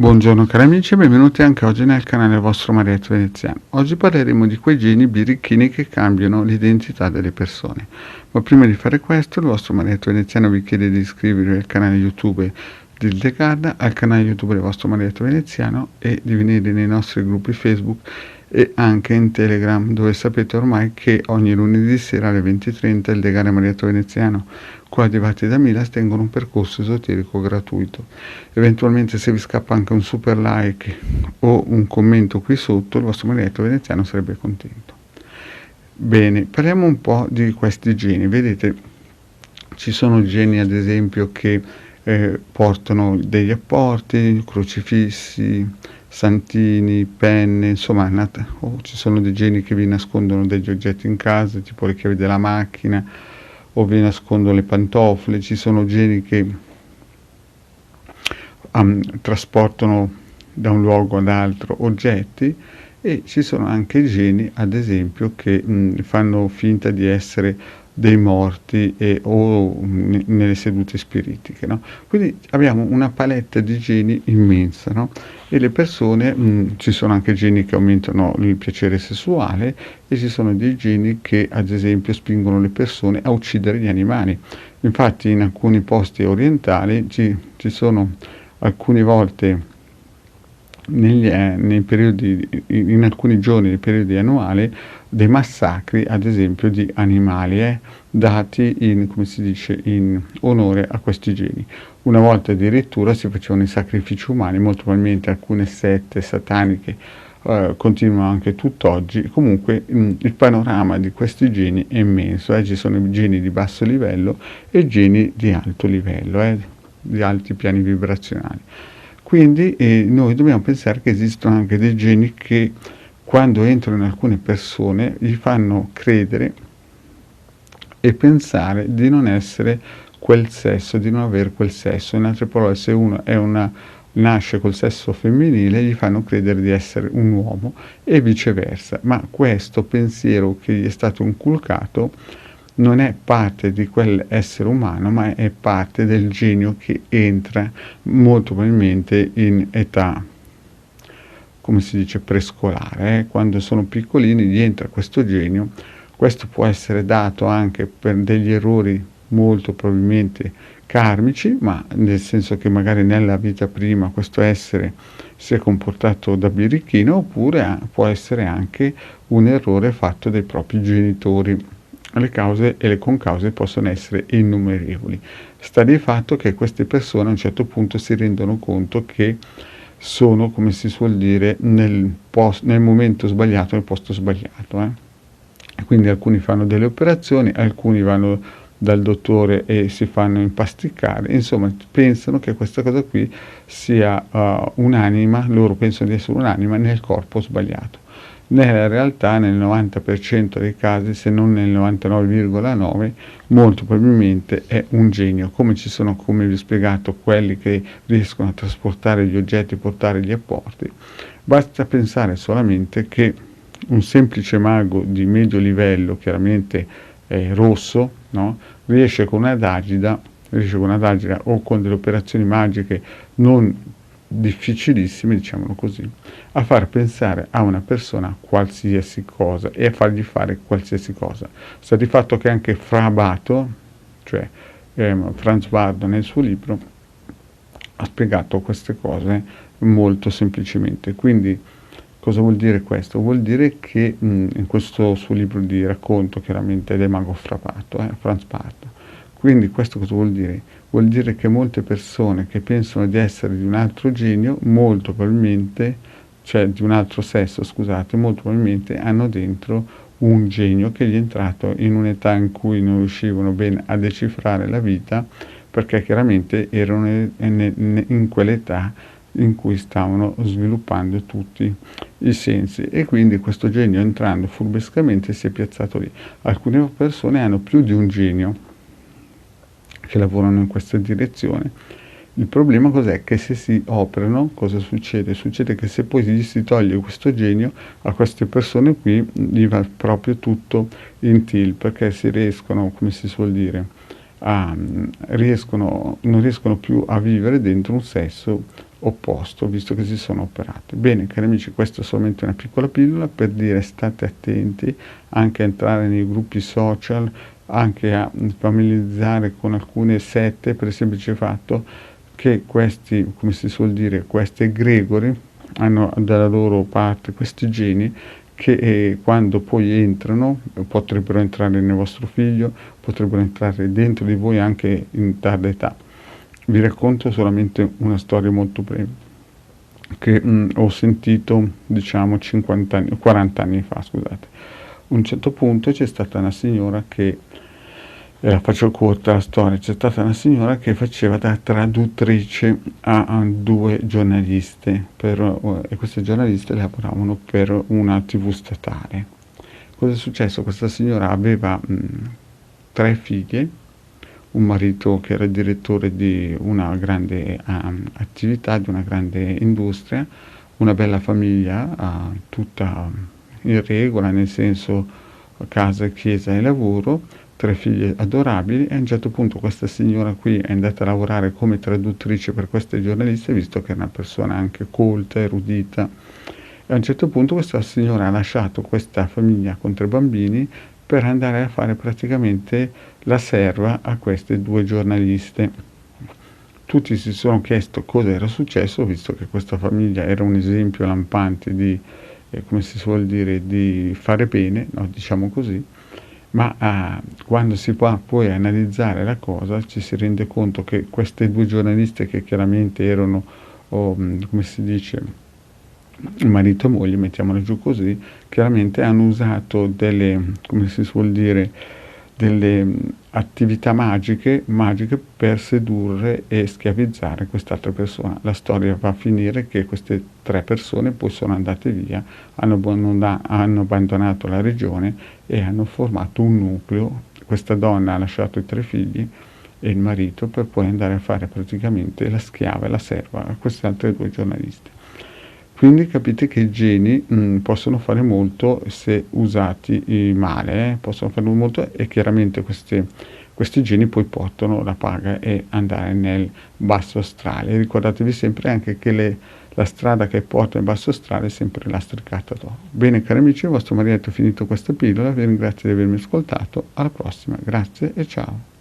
Buongiorno cari amici e benvenuti anche oggi nel canale vostro Marietto Veneziano. Oggi parleremo di quei geni birichini che cambiano l'identità delle persone. Ma prima di fare questo, il vostro Marietto Veneziano vi chiede di iscrivervi al canale YouTube di Ildegarda, al canale YouTube del vostro Marietto Veneziano e di venire nei nostri gruppi Facebook e anche in Telegram, dove sapete ormai che ogni lunedì sera alle 20:30 Ildegarda e Marietto Veneziano, coadiuvati da Milas, tengono un percorso esoterico gratuito. Eventualmente, se vi scappa anche un super like o un commento qui sotto, il vostro Marietto Veneziano sarebbe contento. Bene, parliamo un po' di questi geni. Vedete, ci sono geni ad esempio che portano degli apporti, crocifissi, santini, penne, insomma, ci sono dei geni che vi nascondono degli oggetti in casa, tipo le chiavi della macchina, o vi nascondono le pantofole. Ci sono geni che trasportano da un luogo ad altro oggetti, e ci sono anche geni ad esempio che fanno finta di essere dei morti o nelle sedute spiritiche, no? Quindi abbiamo una palette di geni immensa, no? E le persone, ci sono anche geni che aumentano il piacere sessuale, e ci sono dei geni che ad esempio spingono le persone a uccidere gli animali. Infatti in alcuni posti orientali ci sono alcune volte nei periodi, in alcuni giorni nei periodi annuali, dei massacri ad esempio di animali dati in, come si dice, in onore a questi geni. Una volta addirittura si facevano i sacrifici umani, molto probabilmente alcune sette sataniche continuano anche tutt'oggi. Comunque il panorama di questi geni è immenso, ci sono geni di basso livello e geni di alto livello, di alti piani vibrazionali. Quindi noi dobbiamo pensare che esistono anche dei geni che quando entrano in alcune persone gli fanno credere e pensare di non essere quel sesso, di non avere quel sesso. In altre parole, se uno nasce col sesso femminile, gli fanno credere di essere un uomo e viceversa. Ma questo pensiero che gli è stato inculcato non è parte di quell'essere umano, ma è parte del genio che entra molto probabilmente in età, come si dice, prescolare. Quando sono piccolini gli entra questo genio. Questo può essere dato anche per degli errori molto probabilmente karmici, ma nel senso che magari nella vita prima questo essere si è comportato da birichino, oppure può essere anche un errore fatto dai propri genitori. Le cause e le concause possono essere innumerevoli. Sta di fatto che queste persone a un certo punto si rendono conto che sono, come si suol dire, nel momento sbagliato, nel posto sbagliato. Quindi alcuni fanno delle operazioni, alcuni vanno dal dottore e si fanno impasticare, insomma pensano che questa cosa qui sia un'anima, loro pensano di essere un'anima nel corpo sbagliato. Nella realtà, nel 90% dei casi, se non nel 99,9%, molto probabilmente è un genio. Come ci sono, come vi ho spiegato, quelli che riescono a trasportare gli oggetti, portare gli apporti. Basta pensare solamente che un semplice mago di medio livello, chiaramente rosso, no? riesce con un'agida o con delle operazioni magiche non difficilissime, diciamolo così, a far pensare a una persona qualsiasi cosa e a fargli fare qualsiasi cosa. Sta di fatto che anche Fra Bato, cioè Franz Bardon, nel suo libro ha spiegato queste cose molto semplicemente. Quindi cosa vuol dire questo? Vuol dire che in questo suo libro di racconto, chiaramente, del mago Fra Bato, Franz Bardon. Quindi questo cosa vuol dire? Vuol dire che molte persone che pensano di essere di un altro genio, molto probabilmente, cioè di un altro sesso, scusate, molto probabilmente hanno dentro un genio che gli è entrato in un'età in cui non riuscivano bene a decifrare la vita, perché chiaramente erano in quell'età in cui stavano sviluppando tutti i sensi, e quindi questo genio, entrando furbescamente, si è piazzato lì. Alcune persone hanno più di un genio che lavorano in questa direzione. Il problema cos'è? Che se si operano, cosa succede? Succede che se poi gli si toglie questo genio, a queste persone qui gli va proprio tutto in tilt, perché si riescono, come si suol dire, non riescono più a vivere dentro un sesso opposto, visto che si sono operate. Bene, cari amici, questa è solamente una piccola pillola per dire state attenti anche a entrare nei gruppi social, anche a familiarizzare con alcune sette per il semplice fatto che questi, come si suol dire, questi egregori hanno dalla loro parte questi geni che quando poi entrano potrebbero entrare nel vostro figlio, potrebbero entrare dentro di voi anche in tarda età. Vi racconto solamente una storia molto breve che ho sentito diciamo 50 anni, 40 anni fa, scusate. A un certo punto c'è stata una signora che, e la faccio corta la storia, c'è stata una signora che faceva da traduttrice a due giornaliste e queste giornaliste lavoravano per una TV statale. Cosa è successo? Questa signora aveva 3 figlie, un marito che era direttore di una grande attività, di una grande industria, una bella famiglia, tutta in regola, nel senso casa, chiesa e lavoro, 3 figlie adorabili, e a un certo punto questa signora qui è andata a lavorare come traduttrice per queste giornaliste, visto che è una persona anche colta, erudita, e a un certo punto questa signora ha lasciato questa famiglia con 3 bambini per andare a fare praticamente la serva a queste 2 giornaliste. Tutti si sono chiesto cosa era successo, visto che questa famiglia era un esempio lampante di, come si suol dire, di fare bene, no? Diciamo così, ma quando si va poi a analizzare la cosa ci si rende conto che queste 2 giornaliste, che chiaramente erano, come si dice, marito e moglie, mettiamola giù così, chiaramente hanno usato delle, come si suol dire, delle attività magiche per sedurre e schiavizzare quest'altra persona. La storia va a finire che queste 3 persone poi sono andate via, hanno abbandonato la regione e hanno formato un nucleo. Questa donna ha lasciato i 3 figli e il marito per poi andare a fare praticamente la schiava e la serva a queste altre 2 giornaliste. Quindi capite che i geni possono fare molto se usati male, possono fare molto, e chiaramente questi geni poi portano la paga e andare nel basso astrale. Ricordatevi sempre anche che la strada che porta in basso astrale è sempre lastricata d'oro. Bene cari amici, il vostro Marietto ha finito questa pillola, vi ringrazio di avermi ascoltato, alla prossima, grazie e ciao.